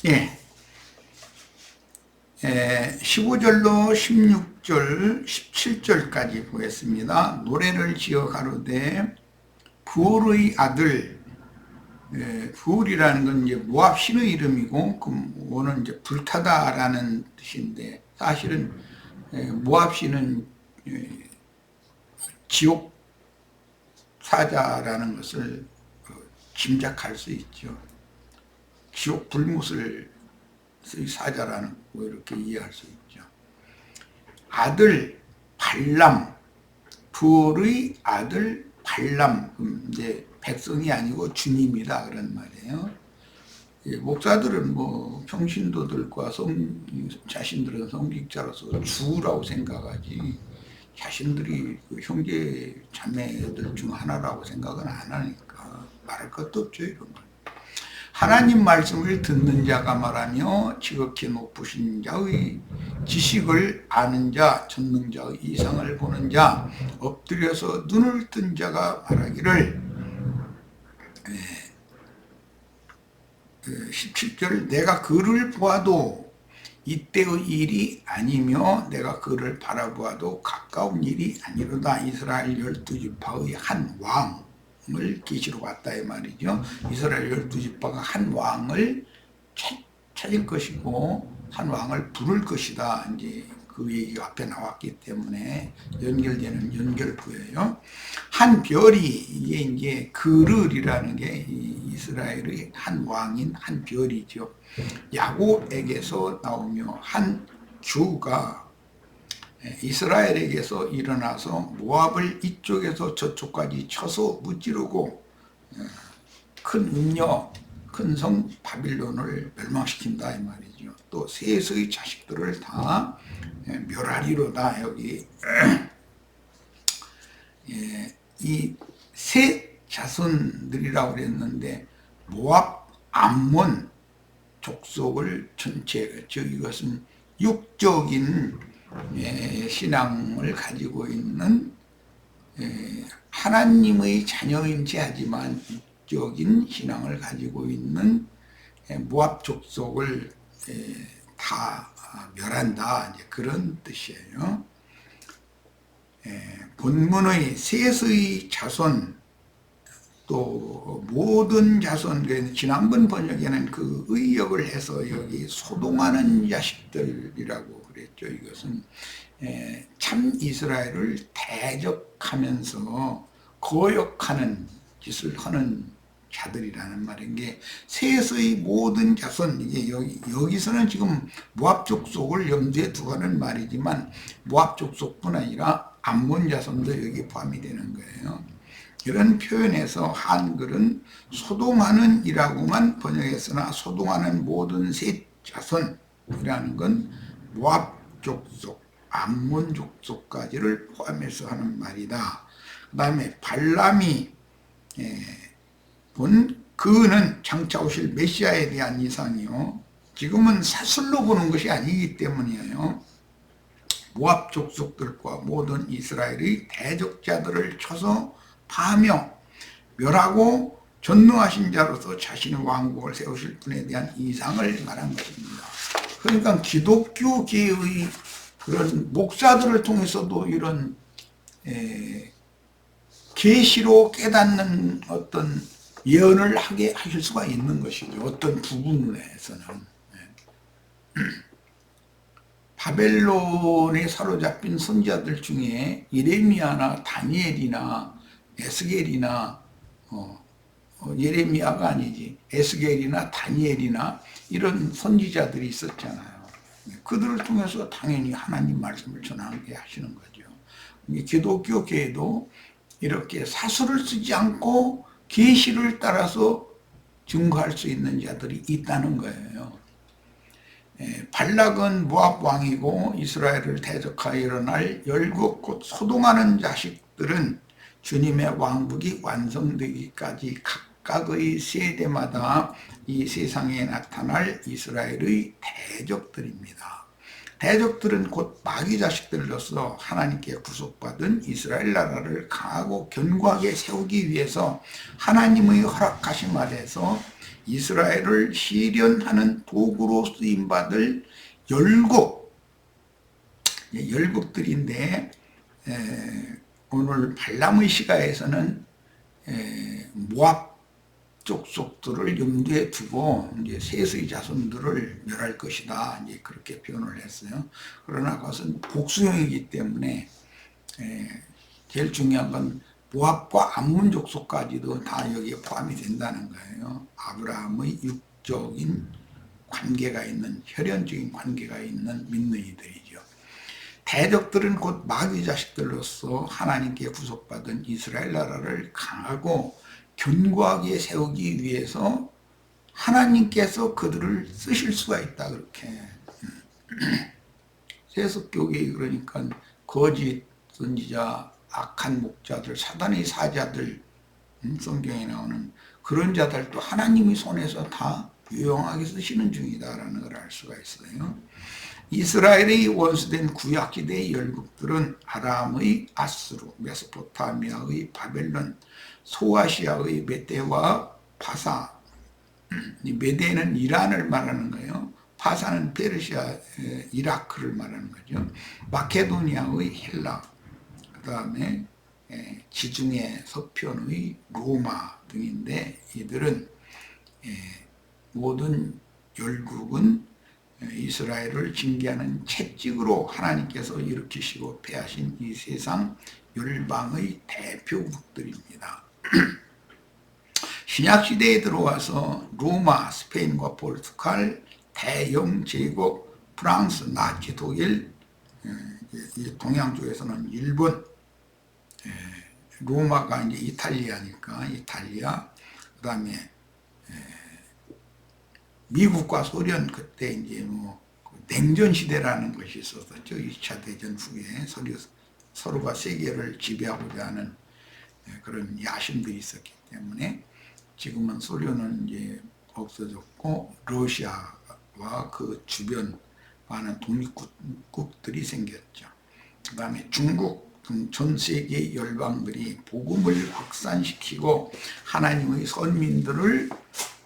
예. 15절로 16절, 17절까지 보겠습니다. 노래를 지어 가로되 부올의 아들, 부올이라는 건 이제 모압 신의 이름이고, 그 오는 이제 불타다라는 뜻인데, 사실은 모압 신은 지옥 사자라는 것을 짐작할 수 있죠. 지옥 불못을 사자라는 거 이렇게 이해할 수 있죠. 아들 발람, 부올의 아들 발람, 이제 백성이 아니고 주님이다 그런 말이에요. 목사들은 뭐 평신도들과 자신들은 성직자로서 주라고 생각하지 자신들이 그 형제 자매들 중 하나라고 생각은 안 하니까 말할 것도 없죠. 이런 거. 하나님 말씀을 듣는 자가 말하며 지극히 높으신 자의 지식을 아는 자, 전능자의 이상을 보는 자, 엎드려서 눈을 뜬 자가 말하기를 17절 내가 그를 보아도 이때의 일이 아니며 내가 그를 바라보아도 가까운 일이 아니로다. 이스라엘 12지파의 한 왕을 계시로 봤다 이 말이죠. 이스라엘 12지파가 한 왕을 찾을 것이고 한 왕을 부를 것이다. 이제 그 얘기가 앞에 나왔기 때문에 연결되는 연결부예요. 한 별이 이게 이제 그르이라는 게 이스라엘의 한 왕인 한 별이죠. 야곱에게서 나오며 한 주가 이스라엘에게서 일어나서 모압을 이쪽에서 저쪽까지 쳐서 무찌르고 큰 음녀, 큰 성 바빌론을 멸망시킨다 이 말이죠. 또 셋의 자식들을 다 멸하리로다. 여기 이 셋 자손들이라고 그랬는데 모압, 암몬 족속을 전체, 즉 이것은 육적인 신앙을 가지고 있는 하나님의 자녀인지 하지만 육적인 신앙을 가지고 있는 모압 족속을 다 멸한다. 이제 그런 뜻이에요. 본문의 셋의 자손, 또 모든 자손, 지난번 번역에는 그 의역을 해서 여기 소동하는 자식들이라고 그랬죠. 이것은 참 이스라엘을 대적하면서 거역하는 짓을 하는 자들이라는 말인 게 셋의 모든 자손, 이게 여기서는 지금 모압 족속을 염두에 두고는 말이지만 모압 족속뿐 아니라 암몬 자손도 여기 포함이 되는 거예요. 이런 표현에서 한글은 소동하는 이라고만 번역했으나 소동하는 모든 셋 자손이라는 건 모압 족속, 암몬 족속까지를 포함해서 하는 말이다. 그 다음에 발람이 본 그는 장차 오실 메시아에 대한 이상이요. 지금은 사슬로 보는 것이 아니기 때문이에요. 모압 족속들과 모든 이스라엘의 대적자들을 쳐서 파하며 멸하고 전능하신 자로서 자신의 왕국을 세우실 분에 대한 이상을 말한 것입니다. 그러니까 기독교계의 그런 목사들을 통해서도 이런 계시로 깨닫는 어떤 예언을 하게 하실 수가 있는 것이죠. 어떤 부분에서는. 바벨론에 사로잡힌 선지자들 중에 예레미야나 다니엘이나 에스겔이나 예레미야가 아니지 에스겔이나 다니엘이나 이런 선지자들이 있었잖아요. 그들을 통해서 당연히 하나님 말씀을 전하게 하시는 거죠. 기독교계에도 이렇게 사설을 쓰지 않고 계시를 따라서 증거할 수 있는 자들이 있다는 거예요. 발락은 모압 왕이고 이스라엘을 대적하여 일어날 열국 곧 소동하는 자식들은 주님의 왕국이 완성되기까지 각각의 세대마다 이 세상에 나타날 이스라엘의 대적들입니다. 대적들은 곧 마귀 자식들로서 하나님께 구속받은 이스라엘 나라를 강하고 견고하게 세우기 위해서 하나님의 허락하심 아래서 이스라엘을 시련하는 도구로 쓰임받을 열국들인데, 오늘 발람의 시가에서는 모압 족속들을 염두에 두고 이제 셋의 자손들을 멸할 것이다, 이제 그렇게 표현을 했어요. 그러나 그것은 복수형이기 때문에 제일 중요한 건 모압과 암몬 족속까지도 다 여기에 포함이 된다는 거예요. 아브라함의 육적인 관계가 있는, 혈연적인 관계가 있는 믿는 이들이죠. 대적들은 곧 마귀 자식들로서 하나님께 구속받은 이스라엘 나라를 강하고 견고하게 세우기 위해서 하나님께서 그들을 쓰실 수가 있다, 그렇게. 세속교계, 그러니까 거짓 선지자, 악한 목자들, 사단의 사자들, 성경에 나오는 그런 자들도 하나님의 손에서 다 유용하게 쓰시는 중이다라는 걸 알 수가 있어요. 이스라엘의 원수된 구약시대의 열국들은 아람의 아수르, 메소포타미아의 바벨론, 소아시아의 메대와 파사, 메대는 이란을 말하는 거예요. 파사는 페르시아, 이라크를 말하는 거죠. 마케도니아의 헬라, 그 다음에 지중해 서편의 로마 등인데, 이들은 모든 열국은 이스라엘을 징계하는 채찍으로 하나님께서 일으키시고 패하신 이 세상 열방의 대표국들입니다. 신약시대에 들어와서 로마, 스페인과 포르투갈, 대영 제국, 프랑스, 나치, 독일, 동양 쪽에서는 일본, 로마가 이제 이탈리아니까 이탈리아, 그 다음에 미국과 소련, 그때 이제 뭐 냉전 시대라는 것이 있었죠. 2차 대전 후에 서로가 세계를 지배하고자 하는 그런 야심들이 있었기 때문에 지금은 소련은 이제 없어졌고 러시아와 그 주변 많은 독립국들이 생겼죠. 그 다음에 중국 등 전 세계 열방들이 복음을 확산시키고 하나님의 선민들을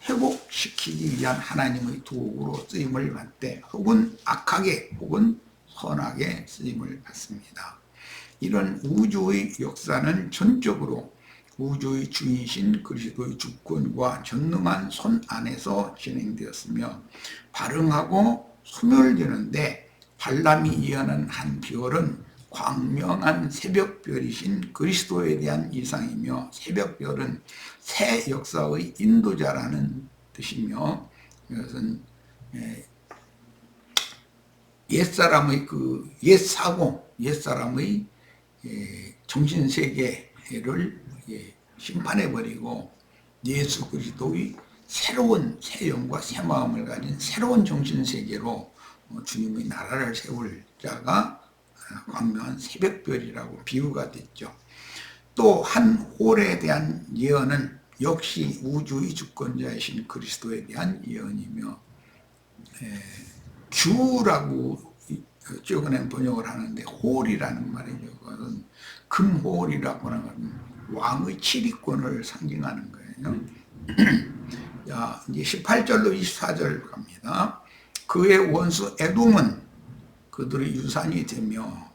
회복시키기 위한 하나님의 도구로 쓰임을 받되, 혹은 악하게 혹은 선하게 쓰임을 받습니다. 이런 우주의 역사는 전적으로 우주의 주인이신 그리스도의 주권과 전능한 손 안에서 진행되었으며 발흥하고 소멸되는데, 발람이 예언한 한 별은 광명한 새벽별이신 그리스도에 대한 이상이며, 새벽별은 새 역사의 인도자라는 뜻이며, 이것은 옛사람의 옛사람의 정신세계를 심판해버리고 예수 그리스도의 새로운 새 영과 새 마음을 가진 새로운 정신세계로 주님의 나라를 세울 자가 광명한 새벽별이라고 비유가 됐죠. 또 한 홀에 대한 예언은 역시 우주의 주권자이신 그리스도에 대한 예언이며, 규라고 최근에 번역을 하는데 홀이라는 말이죠. 그것은 금홀이라고 하는 왕의 치리권을 상징하는 거예요. 자, 이제 18절로 24절 갑니다. 그의 원수 에돔은 그들의 유산이 되며,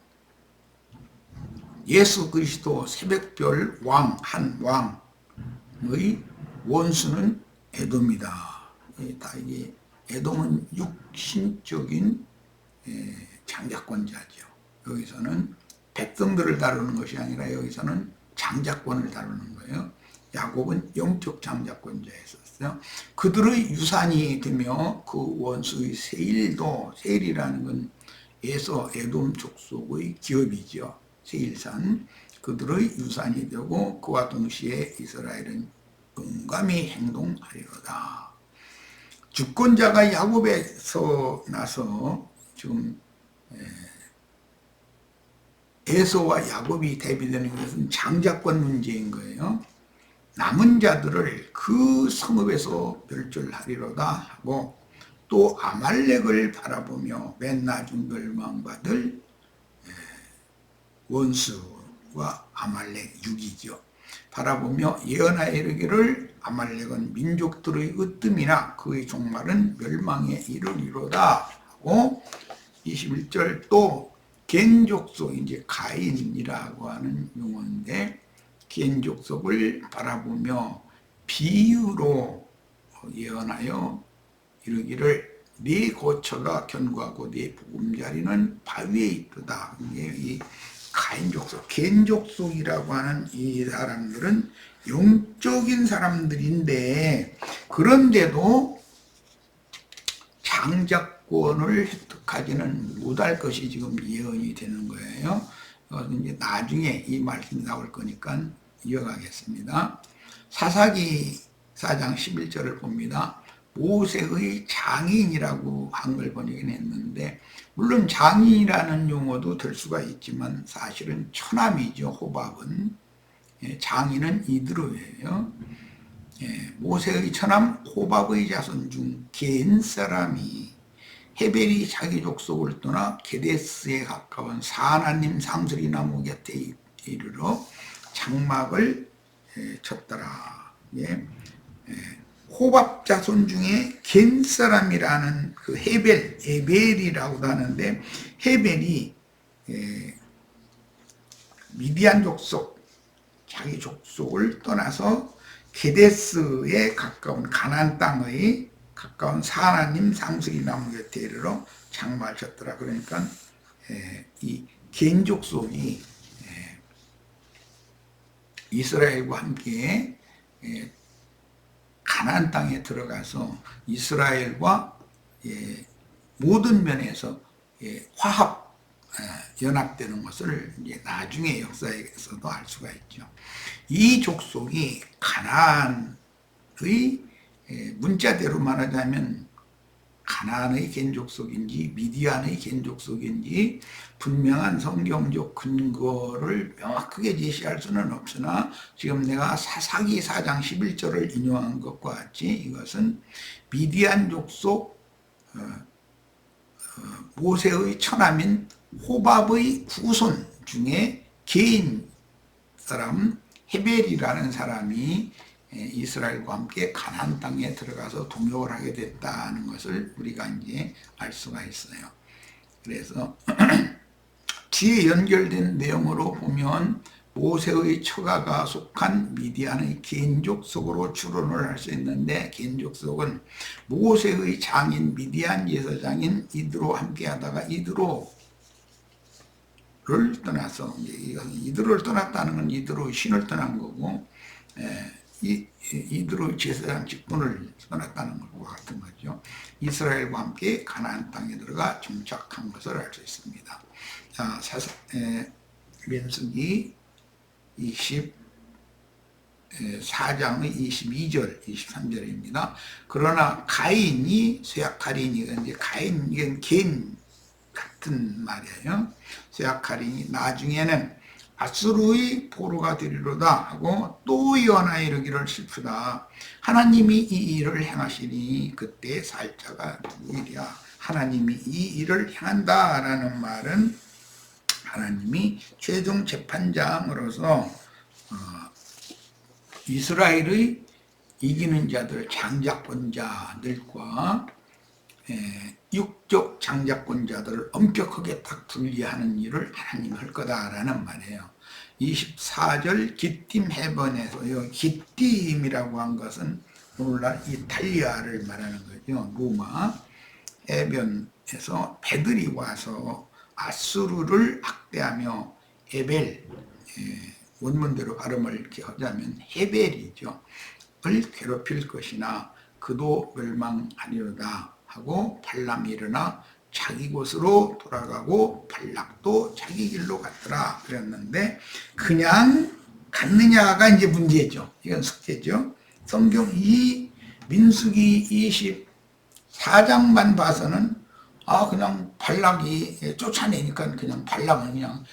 예수 그리스도 새벽별 왕, 한 왕의 원수는 에돔이다. 다 이게 에돔은 육신적인 장자권자죠. 여기서는 백성들을 다루는 것이 아니라 여기서는 장자권을 다루는 거예요. 야곱은 영적 장자권자였었어요. 그들의 유산이 되며 그 원수의 세일도, 세일이라는 건 에돔 족속의 기업이죠. 세일산, 그들의 유산이 되고 그와 동시에 이스라엘은 용감히 행동하리로다. 주권자가 야곱에서 나서 지금 에서와 야곱이 대비되는 것은 장자권 문제인 거예요. 남은 자들을 그 성읍에서 멸절하리로다 하고, 또 아말렉을 바라보며 맨 나중 멸망받을 원수와 아말렉 6이죠. 바라보며 예언하여 이르기를 아말렉은 민족들의 으뜸이나 그의 종말은 멸망에 이르리로다 하고 21절 또 겐족속 이제 가인이라고 하는 용어인데 겐족속을 바라보며 비유로 예언하여 이르기를 네 거처가 견고하고 네 보금자리는 바위에 있도다. 이 가인족속, 겐족속이라고 하는 이 사람들은 영적인 사람들인데 그런데도 장자권을 획득하지는 못할 것이 지금 예언이 되는 거예요. 이제 나중에 이 말씀이 나올 거니까 이어가겠습니다. 사사기 4장 11절을 봅니다. 모세의 장인이라고 한글 번역은 했는데 물론 장인이라는 용어도 될 수가 있지만 사실은 처남이죠. 호밥은 장인은 이드로예요. 모세의 처남 호밥의 자손 중 겐 사람이 헤벨이 자기 족속을 떠나 게데스에 가까운 사하나님 상수리 나무 곁에 이르러 장막을 쳤더라. 호밥 자손 중에 겐 사람이라는 그 헤벨, 에벨이라고도 하는데 헤벨이 미디안 족속, 자기 족속을 떠나서 게데스에 가까운 가나안 땅의 가까운 사하나님 상수리 나무 곁에 이르러 장막을 쳤더라. 그러니까 이 겐 족속이 이스라엘과 함께 가나안 땅에 들어가서 이스라엘과 모든 면에서 화합, 연합되는 것을 이제 나중에 역사에서도 알 수가 있죠. 이 족속이 가나안의 문자대로 말하자면 가나안의 겐족속인지 미디안의 겐족속인지 분명한 성경적 근거를 명확하게 제시할 수는 없으나 지금 내가 사사기 4장 11절을 인용한 것과 같이 이것은 미디안 족속 모세의 처남인 호밥의 후손 중에 개인 사람 헤벨이라는 사람이 이스라엘과 함께 가나안 땅에 들어가서 동역을 하게 됐다는 것을 우리가 이제 알 수가 있어요. 그래서 뒤에 연결된 내용으로 보면 모세의 처가가 속한 미디안의 겐족 속으로 추론을 할 수 있는데 겐족 속은 모세의 장인 미디안 제사장인 이드로 함께 하다가 이드로를 떠나서 이드로를 떠났다는 건 이드로의 신을 떠난 거고 이드로 제사장 직분을 떠났다는 것과 같은 거죠. 이스라엘과 함께 가나안 땅에 들어가 정착한 것을 알 수 있습니다. 자, 민수기 24장의 22절, 23절입니다. 그러나 가인이 쇠약하리니 이제 가인 이건 겐 같은 말이에요. 쇠약하리니 나중에는 아수르의 포로가 되리로다 하고 또 예언하여 이르기를 슬프다. 하나님이 이 일을 행하시니 그때 살 자가 누구이랴. 하나님이 이 일을 행한다라는 말은 하나님이 최종 재판장으로서 이스라엘의 이기는 자들, 장자권자들과 육적 장자권자들을 엄격하게 딱 분리하는 일을 하나님이 할 거다라는 말이에요. 24절 기띔 해변에서 이 기띔이라고 한 것은 오늘날 이탈리아를 말하는 거죠. 로마 해변에서 배들이 와서 아수르를 학대하며 에벨, 원문대로 발음을 이렇게 하자면 헤벨이죠. 을 괴롭힐 것이나 그도 멸망하리로다 하고 발람이 일어나 자기 곳으로 돌아가고 발락도 자기 길로 갔더라 그랬는데 그냥 갔느냐가 이제 문제죠. 이건 숙제죠. 성경 이 민수기 24장만 봐서는 그냥 발락이 쫓아내니까 그냥 발락은 그냥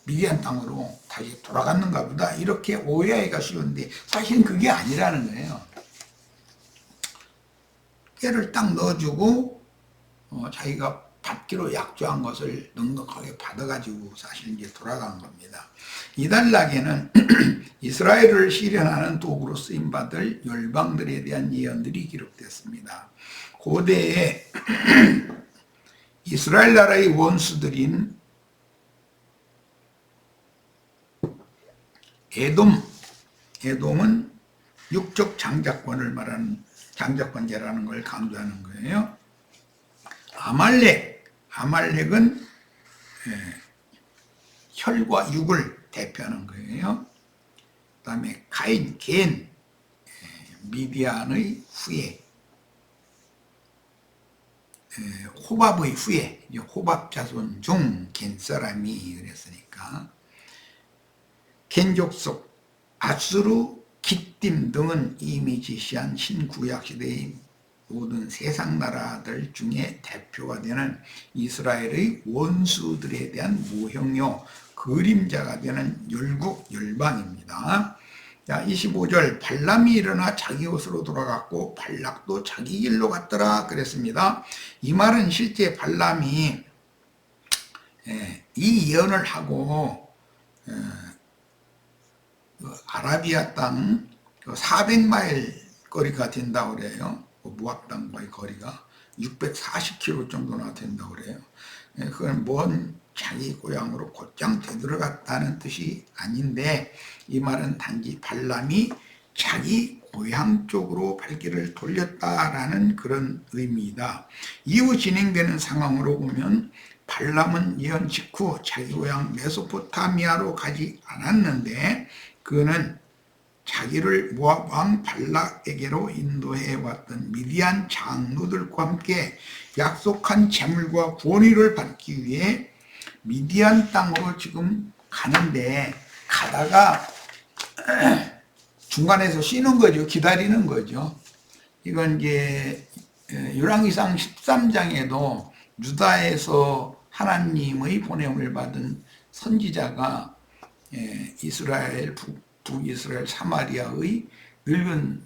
미디안 땅으로 다시 돌아갔는가 보다 이렇게 오해하기가 쉬운데 사실은 그게 아니라는 거예요. 깨를 딱 넣어주고 자기가 받기로 약조한 것을 넉넉하게 받아가지고 사실 이제 돌아간 겁니다. 이달락에는 이스라엘을 실현하는 도구로 쓰임받을 열방들에 대한 예언들이 기록됐습니다. 고대에 이스라엘 나라의 원수들인 에돔은 육적 장자권을 말하는 장자권제라는 걸 강조하는 거예요. 아말렉은 혈과 육을 대표하는 거예요. 그 다음에 가인, 겐, 미디안의 후예, 호밥의 후예, 호밥 자손 중 겐 사람이 그랬으니까 겐 족속, 아수르, 기띔 등은 이미 지시한 신구약시대의 모든 세상 나라들 중에 대표가 되는 이스라엘의 원수들에 대한 모형요, 그림자가 되는 열국 열방입니다. 자, 25절 발람이 일어나 자기 곳으로 돌아갔고 발락도 자기 길로 갔더라 그랬습니다. 이 말은 실제 발람이 이 예언을 하고 아라비아 땅 400마일 거리가 된다고 그래요. 모압 땅과의 거리가 640km 정도나 된다고 그래요. 그건 먼 자기 고향으로 곧장 되돌아갔다는 뜻이 아닌데, 이 말은 단지 발람이 자기 고향 쪽으로 발길을 돌렸다라는 그런 의미이다. 이후 진행되는 상황으로 보면 발람은 예언 직후 자기 고향 메소포타미아로 가지 않았는데, 그는 자기를 모압 왕 발락에게로 인도해 왔던 미디안 장로들과 함께 약속한 재물과 권위를 받기 위해 미디안 땅으로 지금 가는데, 가다가 중간에서 쉬는 거죠. 기다리는 거죠. 이건 이제 열왕기상 13장에도 유다에서 하나님의 보냄을 받은 선지자가 이스라엘 북이스라엘 사마리아의 늙은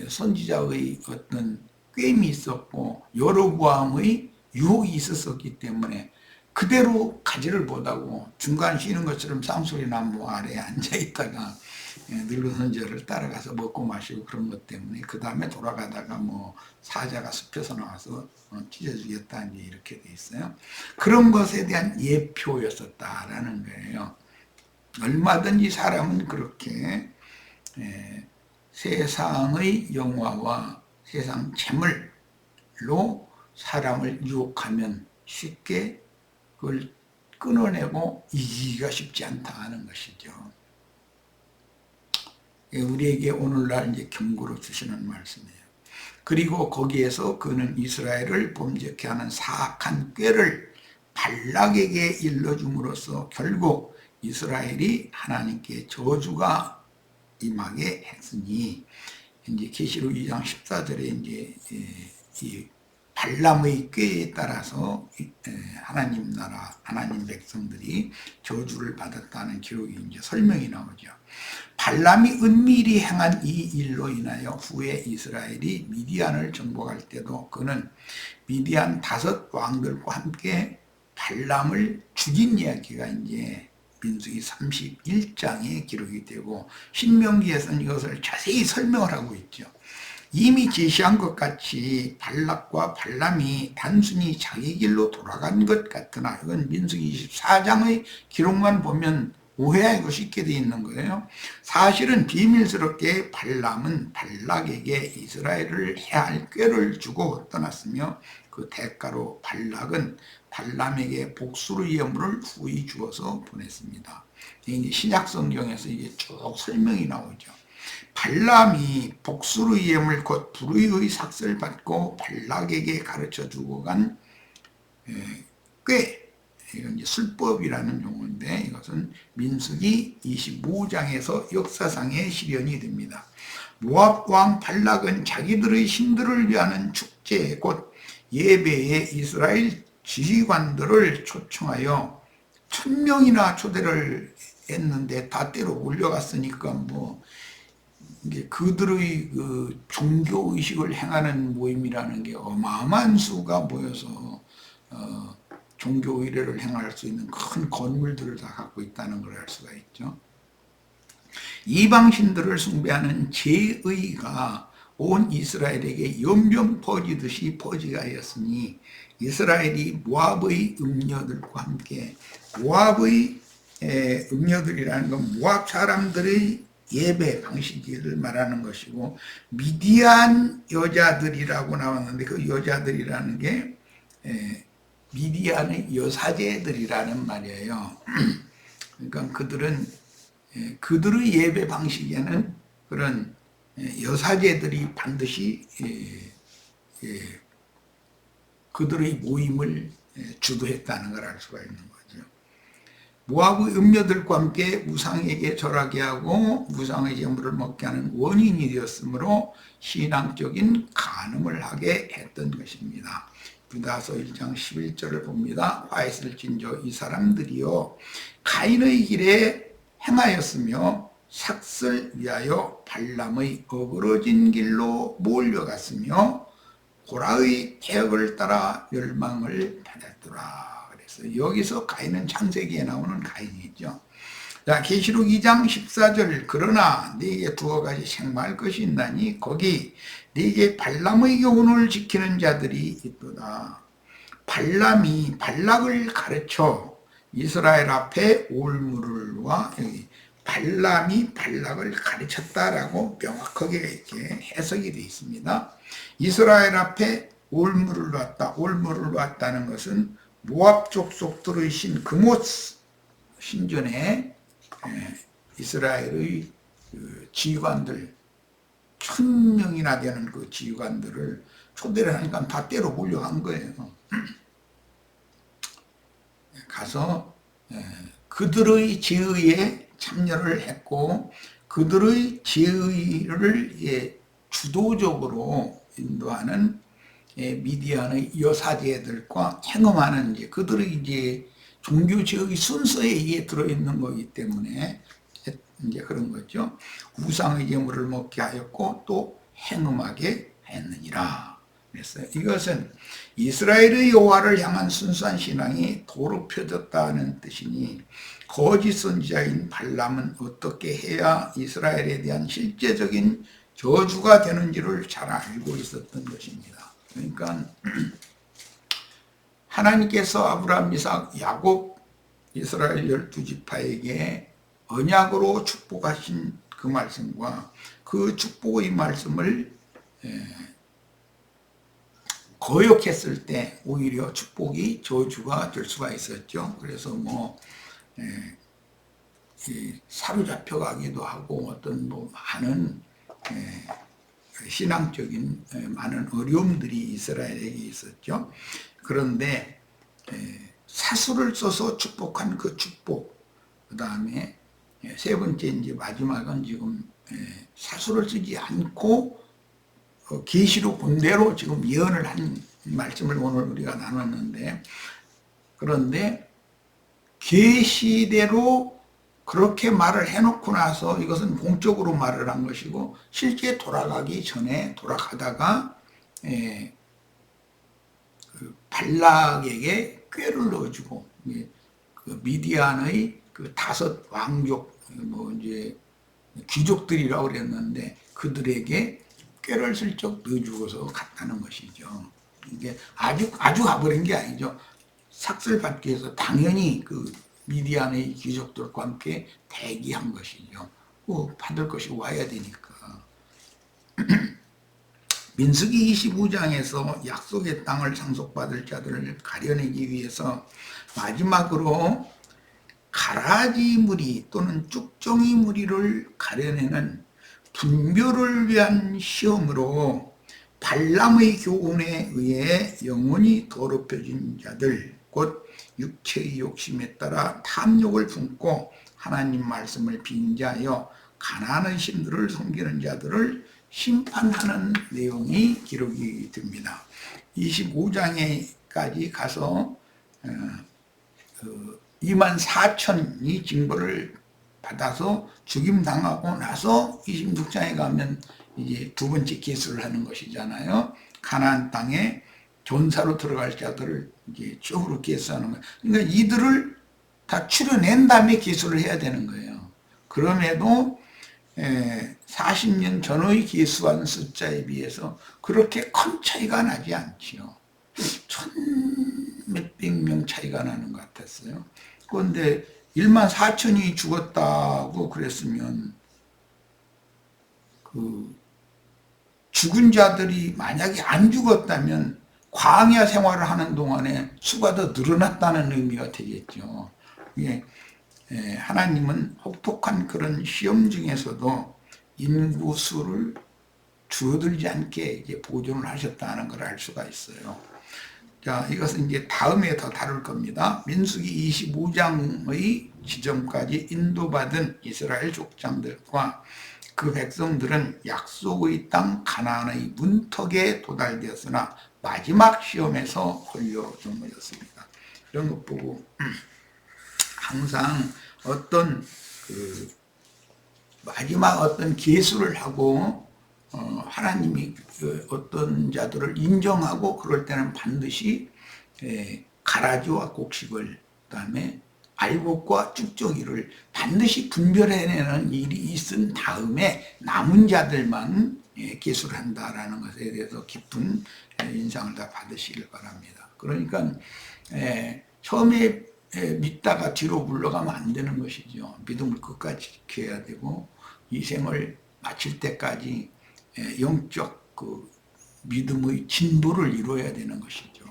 선지자의 어떤 꾀임이 있었고 여로보암의 유혹이 있었기 때문에 그대로 가지를 못하고 중간 쉬는 것처럼 쌍소리 나무 아래에 앉아있다가 늙은 선지자를 따라가서 먹고 마시고 그런 것 때문에 그 다음에 돌아가다가 뭐 사자가 숲에서 나와서 찢어주겠다 이제 이렇게 돼 있어요. 그런 것에 대한 예표였었다라는 거예요. 얼마든지 사람은 그렇게 세상의 영화와 세상 재물로 사람을 유혹하면 쉽게 그걸 끊어내고 이기기가 쉽지 않다는 것이죠. 우리에게 오늘날 이제 경고로 주시는 말씀이에요. 그리고 거기에서 그는 이스라엘을 범죄케 하는 사악한 꾀를 발락에게 일러줌으로써 결국 이스라엘이 하나님께 저주가 임하게 했으니, 이제 계시록 2장 14절에 이제 이 발람의 꾀에 따라서 하나님 나라, 하나님 백성들이 저주를 받았다는 기록이 이제 설명이 나오죠. 발람이 은밀히 행한 이 일로 인하여 후에 이스라엘이 미디안을 정복할 때도 그는 미디안 5 왕들과 함께 발람을 죽인 이야기가 이제 민수기 31장에 기록이 되고 신명기에서는 이것을 자세히 설명을 하고 있죠. 이미 제시한 것 같이 발락과 발람이 단순히 자기 길로 돌아간 것 같으나, 이건 민수기 24장의 기록만 보면 오해하기가 쉽게 되어 있는 거예요. 사실은 비밀스럽게 발람은 발락에게 이스라엘을 해할 꾀를 주고 떠났으며, 그 대가로 발락은 발람에게 복수의 예물을 후히 주어서 보냈습니다. 이게 신약 성경에서 이게 쭉 설명이 나오죠. 발람이 복수의 예물 곧 불의의 삭슬 받고 발락에게 가르쳐 주고 간 꾀, 이건 이제 술법이라는 용어인데 이것은 민수기 25장에서 역사상의 실현이 됩니다. 모압 왕 발락은 자기들의 신들을 위하는 축제 곧 예배에 이스라엘 지휘관들을 초청하여 1000명이나 초대를 했는데 다 때로 몰려갔으니까 뭐 이게 그들의 그 종교 의식을 행하는 모임이라는 게 어마어마한 수가 모여서 종교 의례를 행할 수 있는 큰 건물들을 다 갖고 있다는 걸 알 수가 있죠. 이방신들을 숭배하는 제의가 온 이스라엘에게 연변 퍼지듯이 퍼지가였으니 이스라엘이 모압의 음녀들과 함께, 모압의 음녀들이라는 건 모압 사람들의 예배 방식을 말하는 것이고, 미디안 여자들이라고 나왔는데 그 여자들이라는 게 미디안의 여사제들이라는 말이에요. 그러니까 그들의 예배 방식에는 그런 여사제들이 반드시 그들의 모임을 주도했다는 걸 알 수가 있는 거죠. 모압의 음녀들과 함께 우상에게 절하게 하고 우상의 제물을 먹게 하는 원인이 되었으므로 신앙적인 간음을 하게 했던 것입니다. 유다서 1장 11절을 봅니다. 화 있을진저 이 사람들이요 가인의 길에 행하였으며 삭슬 위하여 발람의 어그러진 길로 몰려갔으며 고라의 태역을 따라 멸망을 받았더라. 그래서 여기서 가인은 창세기에 나오는 가인이죠. 자, 계시록 2장 14절 그러나 네게 두어 가지 생마할 것이 있나니 거기 네게 발람의 교훈을 지키는 자들이 있도다. 발람이 발락을 가르쳐 이스라엘 앞에 올무를와 여기 발람이 발락을 가르쳤다라고 명확하게 이렇게 해석이 되어 있습니다. 이스라엘 앞에 올무를 놨다. 올무를 놨다는 것은 모압 족속들의 신 그모스 신전에 이스라엘의 지휘관들 1000명이나 되는 그 지휘관들을 초대를 하니까 다 때로 몰려간 거예요. 가서 그들의 제의에 참여를 했고 그들의 제의를 주도적으로 인도하는 미디안의 여사제들과 행음하는 그들의 이제 종교제의 순서에 이게 들어있는 거기 때문에 이제 그런 거죠. 우상의 제물을 먹게 하였고 또 행음하게 했느니라. 그래서 이것은 이스라엘의 여호와를 향한 순수한 신앙이 더럽혀졌다는 뜻이니 거짓 선지자인 발람은 어떻게 해야 이스라엘에 대한 실제적인 저주가 되는지를 잘 알고 있었던 것입니다. 그러니까 하나님께서 아브라함, 이삭, 야곱, 이스라엘 12지파에게 언약으로 축복하신 그 말씀과 그 축복의 말씀을 거역했을 때 오히려 축복이 저주가 될 수가 있었죠. 그래서 사로잡혀 가기도 하고 어떤 많은 신앙적인 많은 어려움들이 이스라엘에게 있었죠. 그런데 사수를 써서 축복한 그 축복, 그 다음에 세 번째 이제 마지막은 지금 사수를 쓰지 않고 계시록 본대로 지금 예언을 한 말씀을 오늘 우리가 나눴는데, 그런데 계시대로 그렇게 말을 해놓고 나서 이것은 공적으로 말을 한 것이고 실제 돌아가기 전에 돌아가다가 그 발락에게 꾀를 넣어주고 그 미디안의 그 5 왕족 이제 귀족들이라고 그랬는데 그들에게 꾀를 슬쩍 넣어주고서 갔다는 것이죠. 이게 아주 가버린 게 아니죠. 삭슬 받기 위해서 당연히 그 미디안의 귀족들과 함께 대기한 것이죠. 받을 것이 와야 되니까. 민수기 25장에서 약속의 땅을 상속받을 자들을 가려내기 위해서 마지막으로 가라지 무리 또는 쭉정이 무리를 가려내는 분별을 위한 시험으로 발람의 교훈에 의해 영혼이 더럽혀진 자들, 곧 육체의 욕심에 따라 탐욕을 품고 하나님 말씀을 빙자하여 가난한 신들을 섬기는 자들을 심판하는 내용이 기록이 됩니다. 25장에까지 가서 24,000이 징벌을 받아서 죽임당하고 나서 26장에 가면 이제 두 번째 기술을 하는 것이잖아요. 가나안 땅에 전사로 들어갈 자들을 이제 쪽으로 계수하는 거예요. 그러니까 이들을 다 추려낸 다음에 계수를 해야 되는 거예요. 그럼에도 40년 전의 계수한 숫자에 비해서 그렇게 큰 차이가 나지 않지요. 천 몇백 명 차이가 나는 것 같았어요. 그런데 1만 4천이 죽었다고 그랬으면 그 죽은 자들이 만약에 안 죽었다면 광야 생활을 하는 동안에 수가 더 늘어났다는 의미가 되겠죠. 예, 하나님은 혹독한 그런 시험 중에서도 인구수를 줄어들지 않게 이제 보존을 하셨다는 걸 알 수가 있어요. 자, 이것은 이제 다음에 더 다룰 겁니다. 민수기 25장의 지점까지 인도받은 이스라엘 족장들과 그 백성들은 약속의 땅 가나안의 문턱에 도달되었으나 마지막 시험에서 홀로 넘어졌습니다. 이런 것 보고 항상 어떤 그 마지막 어떤 계수를 하고 하나님이 그 어떤 자들을 인정하고 그럴 때는 반드시 가라지와 곡식을 그다음에 알곡과 쭉정이를 반드시 분별해내는 일이 있은 다음에 남은 자들만 계수를 한다라는 것에 대해서 깊은 인상을 다 받으시길 바랍니다. 그러니까 처음에 믿다가 뒤로 물러가면 안 되는 것이죠. 믿음을 끝까지 지켜야 되고 이 생을 마칠 때까지 영적 그 믿음의 진보를 이루어야 되는 것이죠.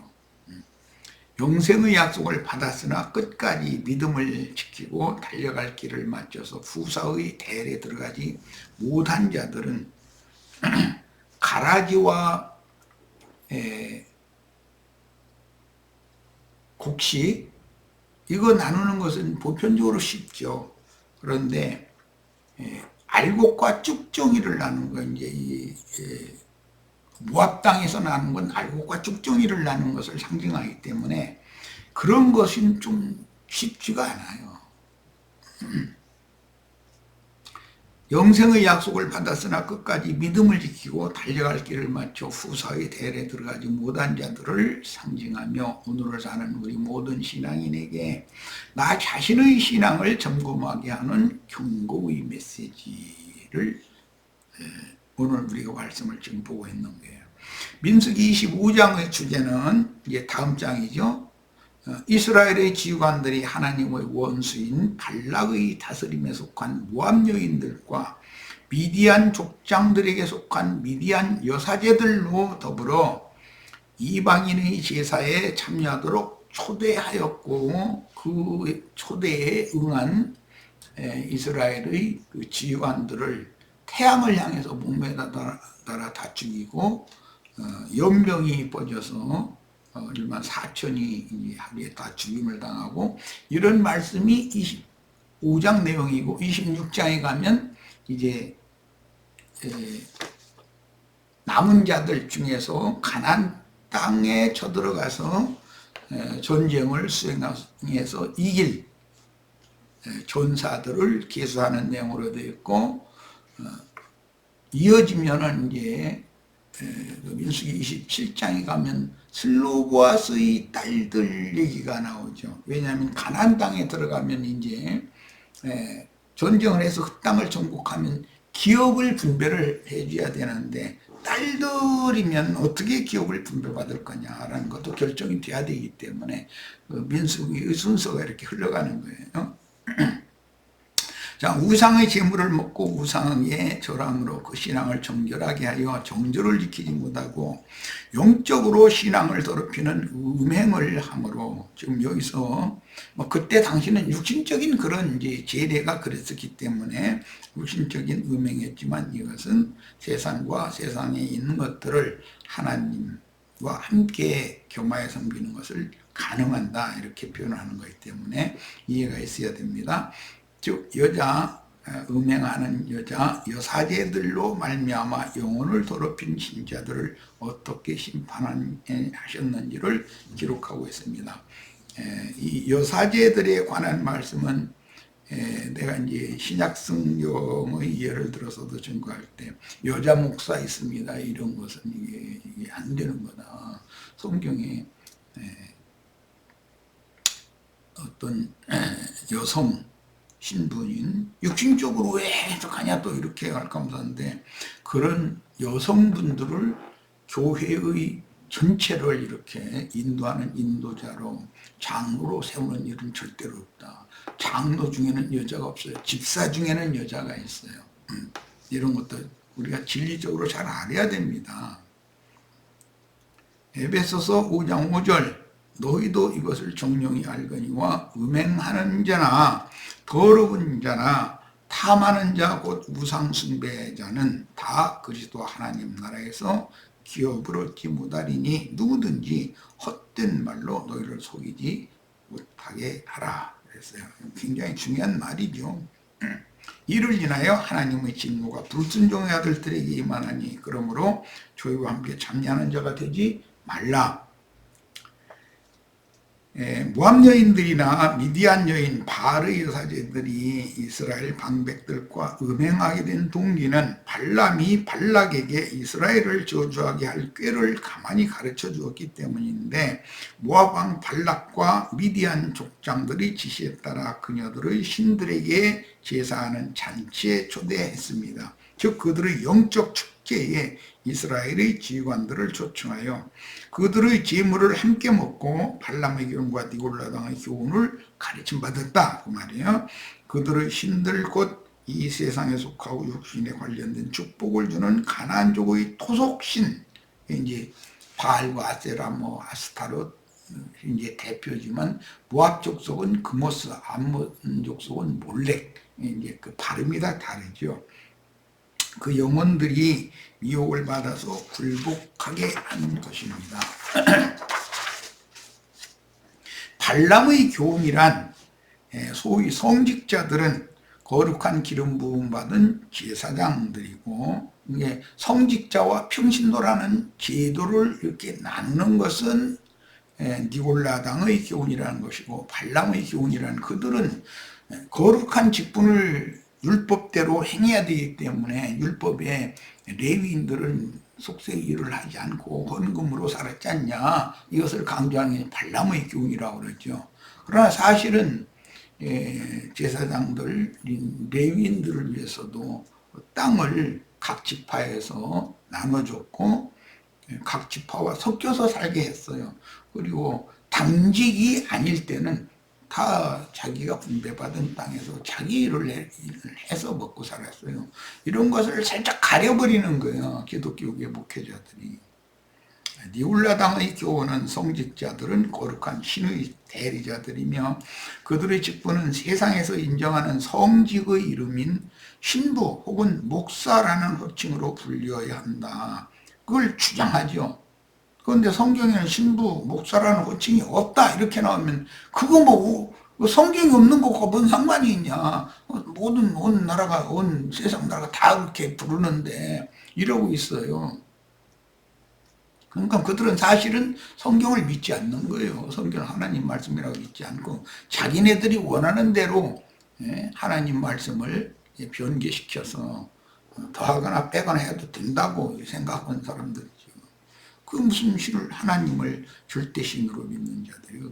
영생의 약속을 받았으나 끝까지 믿음을 지키고 달려갈 길을 맞춰서 후사의 대열에 들어가지 못한 자들은 가라지와 곡식 이거 나누는 것은 보편적으로 쉽죠. 그런데 알곡과 쭉정이를 나누는 건 이제 모압 땅에서 나는 건 알곡과 쭉정이를 나누는 것을 상징하기 때문에 그런 것은 좀 쉽지가 않아요. 영생의 약속을 받았으나 끝까지 믿음을 지키고 달려갈 길을 맞춰 후사의 대열에 들어가지 못한 자들을 상징하며 오늘을 사는 우리 모든 신앙인에게 나 자신의 신앙을 점검하게 하는 경고의 메시지를 오늘 우리가 말씀을 지금 보고 있는 거예요. 민수기 25장의 주제는 이제 다음 장이죠. 이스라엘의 지휘관들이 하나님의 원수인 발락의 다스림에 속한 모압 여인들과 미디안 족장들에게 속한 미디안 여사제들로 더불어 이방인의 제사에 참여하도록 초대하였고 그 초대에 응한 이스라엘의 그 지휘관들을 태양을 향해서 목매달아 다 죽이고 연병이 퍼져서 1만 4천이 하루에 다 죽임을 당하고 이런 말씀이 25장 내용이고 26장에 가면 이제 남은 자들 중에서 가나안 땅에 쳐들어가서 전쟁을 수행해서 이길 전사들을 계수하는 내용으로 되어 있고 이어지면은 이제 민수기 27장에 가면 슬로보아스의 딸들 얘기가 나오죠. 왜냐하면 가나안 땅에 들어가면 이제 전쟁을 해서 그 땅을 정복하면 기업을 분배를 해줘야 되는데 딸들이면 어떻게 기업을 분배받을 거냐라는 것도 결정이 돼야 되기 때문에 민수기의 순서가 이렇게 흘러가는 거예요. 자, 우상의 재물을 먹고 우상의 절함으로 그 신앙을 정결하게 하여 정절을 지키지 못하고 영적으로 신앙을 더럽히는 음행을 함으로 지금 여기서 그때 당시는 육신적인 그런 이제 제례가 그랬었기 때문에 육신적인 음행이었지만 이것은 세상과 세상에 있는 것들을 하나님과 함께 겸하여 섬기는 것을 가능한다 이렇게 표현하는 것이기 때문에 이해가 있어야 됩니다. 즉 음행하는 여사제들로 말미암아 영혼을 더럽힌 신자들을 어떻게 심판하셨는지를 기록하고 있습니다. 이 여사제들에 관한 말씀은 내가 이제 신약성경의 예를 들어서도 증거할 때 여자 목사 있습니다. 이런 것은 이게 안 되는 거다. 성경에 어떤 여성 신부인 육신적으로 왜 해석하냐 또 이렇게 할까 하는데 그런 여성분들을 교회의 전체를 이렇게 인도하는 인도자로 장로로 세우는 일은 절대로 없다. 장로 중에는 여자가 없어요. 집사 중에는 여자가 있어요. 이런 것도 우리가 진리적으로 잘 알아야 됩니다. 에베소서 5장 5절 너희도 이것을 정령이 알거니와 음행하는 자나 더러운 자나 탐하는 자 곧 우상 숭배자는 다 그리스도 하나님 나라에서 기업을 얻지 못하리니 누구든지 헛된 말로 너희를 속이지 못하게 하라 그랬어요. 굉장히 중요한 말이죠. 이를 인하여 하나님의 진노가 불순종의 아들들에게 임하나니 그러므로 저희와 함께 참여하는 자가 되지 말라. 모압 여인들이나 미디안 여인 바알의 여사제들이 이스라엘 방백들과 음행하게 된 동기는 발람이 발락에게 이스라엘을 저주하게 할 꾀를 가만히 가르쳐 주었기 때문인데 모압 왕 발락과 미디안 족장들의 지시에 따라 그녀들의 신들에게 제사하는 잔치에 초대했습니다. 즉 그들의 영적 축제에 이스라엘의 지휘관들을 초청하여 그들의 제물을 함께 먹고 발람의 교훈과 니골라 당의 교훈을 가르침받았다 그 말이에요. 그들의 신들 곧 이 세상에 속하고 육신에 관련된 축복을 주는 가나안족의 토속신 이제 바알과 아세라 뭐 아스타롯 이제 대표지만 모압 족속은 그모스, 암몬 족속은 몰렉 이제 그 발음이 다 다르죠. 그 영혼들이 미혹을 받아서 굴복하게 한 것입니다. 발람의 교훈이란 소위 성직자들은 거룩한 기름 부음 받은 제사장들이고 이게 성직자와 평신도라는 제도를 이렇게 나누는 것은 니골라당의 교훈이라는 것이고 발람의 교훈이라는 그들은 거룩한 직분을 율법대로 행해야 되기 때문에 율법에 레위인들은 속세의 일을 하지 않고 헌금으로 살았지 않냐 이것을 강조하는 게 발람의 교훈이라고 그러죠. 그러나 사실은 제사장들 레위인들을 위해서도 땅을 각 지파에서 나눠줬고 각 지파와 섞여서 살게 했어요. 그리고 당직이 아닐 때는 다 자기가 분배받은 땅에서 자기 일을 해서 먹고 살았어요. 이런 것을 살짝 가려버리는 거예요. 기독교계 목회자들이. 니울라당의 교훈은 성직자들은 거룩한 신의 대리자들이며 그들의 직분은 세상에서 인정하는 성직의 이름인 신부 혹은 목사라는 호칭으로 불려야 한다. 그걸 주장하죠. 그런데 성경에는 신부, 목사라는 호칭이 없다 이렇게 나오면 그거 뭐 성경이 없는 것과 뭔 상관이 있냐. 모든 온 나라가 온 세상 나라가 다 그렇게 부르는데 이러고 있어요. 그러니까 그들은 사실은 성경을 믿지 않는 거예요. 성경은 하나님 말씀이라고 믿지 않고 자기네들이 원하는 대로 하나님 말씀을 변개시켜서 더하거나 빼거나 해도 된다고 생각하는 사람들이죠. 그 무슨 신을 하나님을 절대신으로 믿는 자들이요.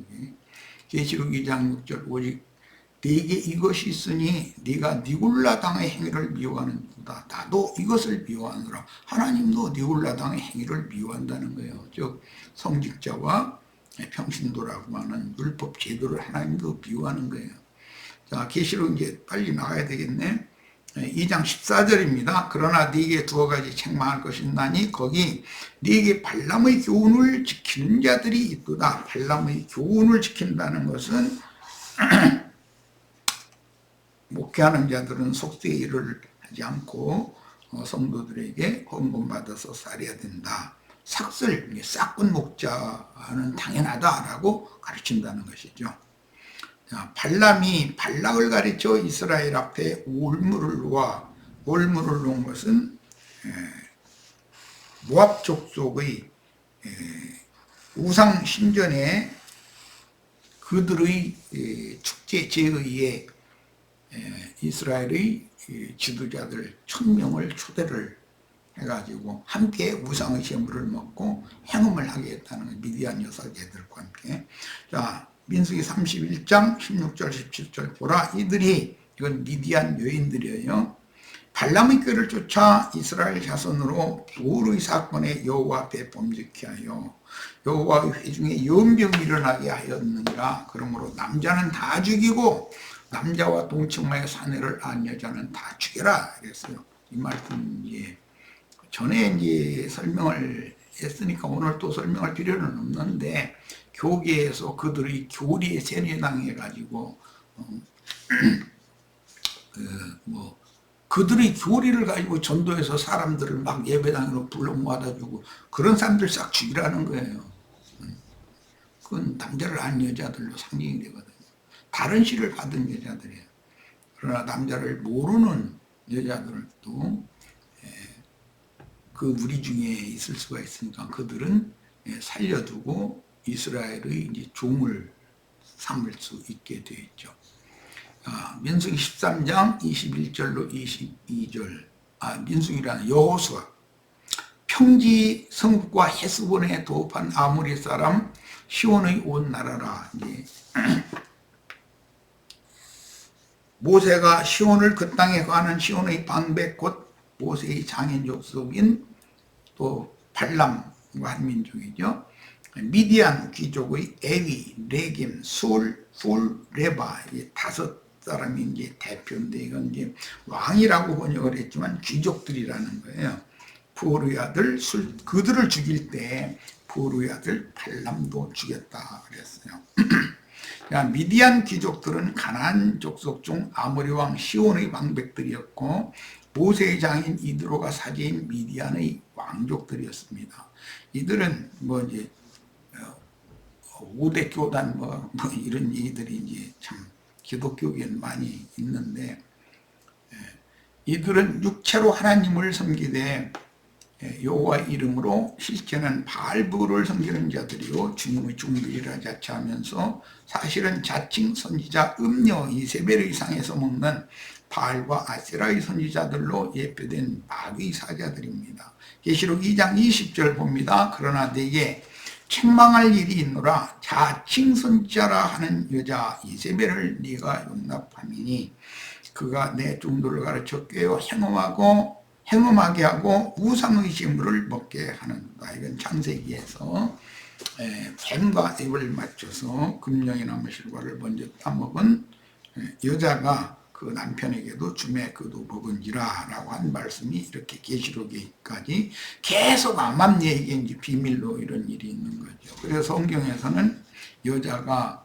계시록 2장 6절 오직 네게 이것이 있으니 네가 니골라 당의 행위를 미워하는도다. 나도 이것을 미워하노라. 하나님도 니골라 당의 행위를 미워한다는 거예요. 즉 성직자와 평신도라고 하는 율법 제도를 하나님도 미워하는 거예요. 자, 계시록 이제 빨리 나가야 되겠네. 2장 14절입니다. 그러나 네게 두어 가지 책망할 것이 있나니 거기 네게 발람의 교훈을 지키는 자들이 있도다. 발람의 교훈을 지킨다는 것은 목회하는 자들은 속세의 일을 하지 않고 성도들에게 헌금 받아서 살아야 된다. 삭슬, 싹군 목자는 당연하다라고 가르친다는 것이죠. 자, 발람이 발락을 가르쳐 이스라엘 앞에 올무를 놓은 것은 모압 족속의 우상 신전에 그들의 축제 제의에 이스라엘의 지도자들 1000명을 초대를 해가지고 함께 우상의 제물을 먹고 행음을 하게 했다는 거예요. 미디안 여사제들과 함께. 자, 민수기 31장 16절 17절 보라. 이들이, 이건 미디안 여인들이에요. 발람의 꾀를 쫓아 이스라엘 자손으로 부울의 사건에 여호와 앞에 범죄케 하여 여호와의 회중에 연병이 일어나게 하였느니라. 그러므로 남자는 다 죽이고 남자와 동침하여 사내를 안 여자는 다 죽여라 그랬어요. 이 말씀 이제 전에 이제 설명을 했으니까 오늘 또 설명할 필요는 없는데, 교계에서 그들의 교리에 세뇌당해 가지고 그들의 교리를 가지고 전도해서 사람들을 막 예배당으로 불러 모아다 주고 그런 사람들 싹 죽이라는 거예요. 그건 남자를 안 여자들로 상징이 되거든요. 다른 씨를 받은 여자들이에요. 그러나 남자를 모르는 여자들도 그 무리 중에 있을 수가 있으니까 그들은 살려두고 이스라엘의 이제 종을 삼을 수 있게 되어 있죠. 민수기 13장 21절로 22절. 민수기라는 여호수아. 평지 성읍과 헤스본에 도읍한 아모리 사람 시온의 온 나라라. 이제 모세가 시온을 그 땅에 거하는 시온의 방백 곧 모세의 장인 족속인 또 발람과 한 민족이죠. 미디안 귀족의 에위, 레김, 술, 풀, 레바, 이 5사람이 이제 대표인데, 이건 이제 왕이라고 번역을 했지만 귀족들이라는 거예요. 부르의 아들 그들을 죽일 때 부르의 아들 발람도 죽였다 그랬어요. 미디안 귀족들은 가나안 족속 중 아모리 왕 시온의 방백들이었고 모세의 장인 이드로가 사제인 미디안의 왕족들이었습니다. 이들은 뭐 이제 5대 교단 뭐 이런 얘기들이 이제 참 기독교계는 많이 있는데, 이들은 육체로 하나님을 섬기되 여호와 이름으로 실제는 바알부를 섬기는 자들이요 주님의 종들이라 자처하면서 사실은 자칭 선지자 음녀 이세벨의 상에서 먹는 바알과 아세라의 선지자들로 예표된 마귀의 사자들입니다. 계시록 2장 20절 봅니다. 그러나 내게 책망할 일이 있노라. 자칭 선지자라 하는 여자 이세벨을 네가 용납하니 그가 내 종들을 가르쳐 꾀어 행음하게 하고 우상의 제물을 먹게 하는다. 이건 창세기에서 뱀과 앱을 맞춰서 금령이나 실과를 먼저 따먹은 여자가 그 남편에게도 주매 그도 먹은지라 라고 한 말씀이 이렇게 계시록에까지 계속 암암리에게 이제 비밀로 이런 일이 있는 거죠. 그래서 성경에서는 여자가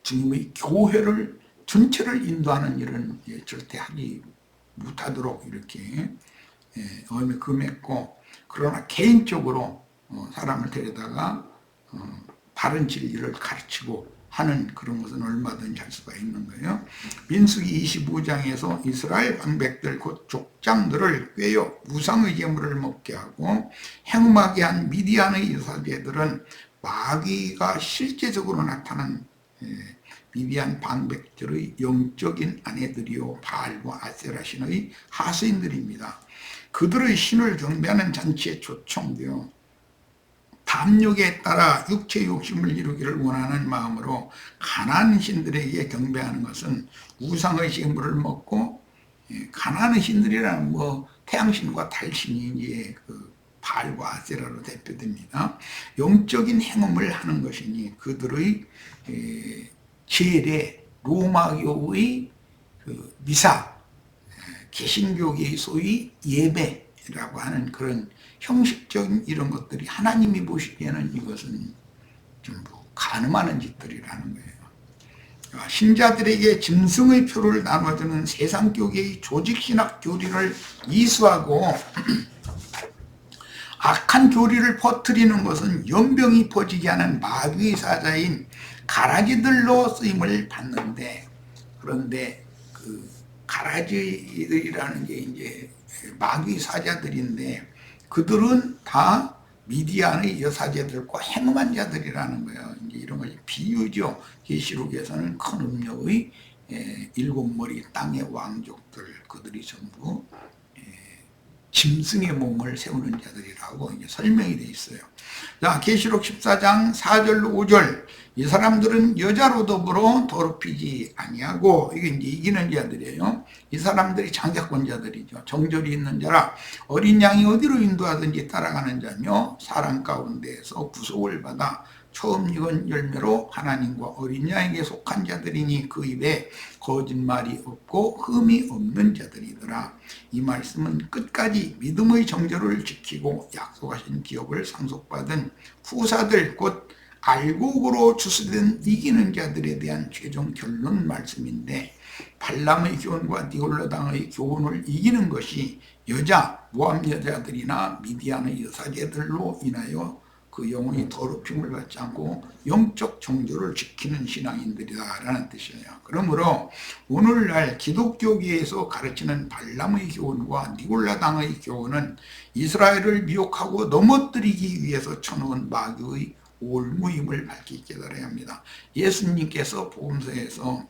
주님의 교회를 전체를 인도하는 일은 절대 하지 못하도록 이렇게 엄히 금했고, 그러나 개인적으로 사람을 데려다가 바른 진리를 가르치고 하는 그런 것은 얼마든지 할 수가 있는 거예요. 민수기 25장에서 이스라엘 방백들 곧 족장들을 꾀어 우상의 제물을 먹게 하고 행음하게 한 미디안의 여사제들은 마귀가 실제적으로 나타난 미디안 방백들의 영적인 아내들이요 바알과 아세라 신의 하수인들입니다. 그들의 신을 경배하는 잔치에 초청되어 담력에 따라 육체 욕심을 이루기를 원하는 마음으로 가나안 신들에게 경배하는 것은 우상의 제물을 먹고, 가나안 신들이라는 뭐 태양신과 달신이 이제 그 바알과 아세라로 대표됩니다. 영적인 행음을 하는 것이니 그들의 제례, 로마교의 그 미사, 개신교계의 소위 예배라고 하는 그런 형식적인 이런 것들이 하나님이 보시기에는 이것은 전부 간음하는 짓들이라는 거예요. 신자들에게 짐승의 표를 나눠주는 세상교계의 조직신학 교리를 이수하고 악한 교리를 퍼뜨리는 것은 연병이 퍼지게 하는 마귀의 사자인 가라지들로 쓰임을 받는데, 그런데 그 가라지들이라는 게 이제 마귀의 사자들인데 그들은 다 미디안의 여사제들과 행음한 자들이라는 거예요. 이제 이런 걸 비유죠. 계시록에서는 큰 음녀의 7머리 땅의 왕족들, 그들이 전부 짐승의 몸을 세우는 자들이라고 이제 설명이 되어 있어요. 자, 계시록 14장 4절 5절. 이 사람들은 여자로 더불어 더럽히지 아니하고, 이게 이제 이기는 자들이에요. 이 사람들이 장자권자들이죠. 정절이 있는 자라 어린 양이 어디로 인도하든지 따라가는 자며 사람 가운데에서 구속을 받아 처음 익은 열매로 하나님과 어린 양에게 속한 자들이니 그 입에 거짓말이 없고 흠이 없는 자들이더라. 이 말씀은 끝까지 믿음의 정절을 지키고 약속하신 기업을 상속받은 후사들, 곧 알곡으로 추수된 이기는 자들에 대한 최종 결론 말씀인데, 발람의 교훈과 니골라당의 교훈을 이기는 것이 여자, 모함 여자들이나 미디안의 여사제들로 인하여 그 영혼이 더럽힘을 받지 않고 영적 정조를 지키는 신앙인들이다라는 뜻이에요. 그러므로 오늘날 기독교계에서 가르치는 발람의 교훈과 니골라당의 교훈은 이스라엘을 미혹하고 넘어뜨리기 위해서 쳐놓은 마귀의 올무임을 밝히 깨달아야 합니다. 예수님께서 복음서에서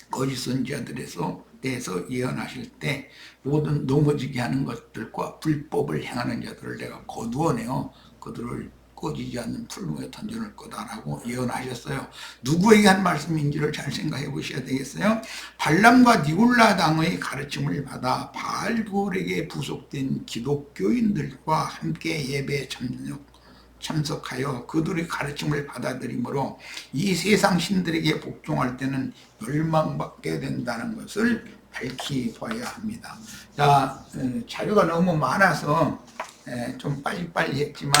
거짓 선지자들에서 대해서 예언하실 때 모든 넘어지게 하는 것들과 불법을 행하는 자들을 내가 거두어내어 그들을 꺼지지 않는 풀무에 던져놓을 거다라고 예언하셨어요. 누구에게 한 말씀인지를 잘 생각해 보셔야 되겠어요. 발람과 니골라당의 가르침을 받아 바알볼에게 부속된 기독교인들과 함께 예배에 참석하여 그들의 가르침을 받아들이므로 이 세상 신들에게 복종할 때는 멸망받게 된다는 것을 밝히 봐야 합니다. 자, 자료가 너무 많아서 좀 빨리빨리 했지만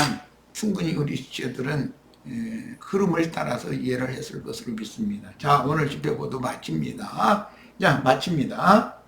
충분히 우리 시청자들은 흐름을 따라서 이해를 했을 것으로 믿습니다. 자, 오늘 집회 모두 마칩니다. 자, 마칩니다.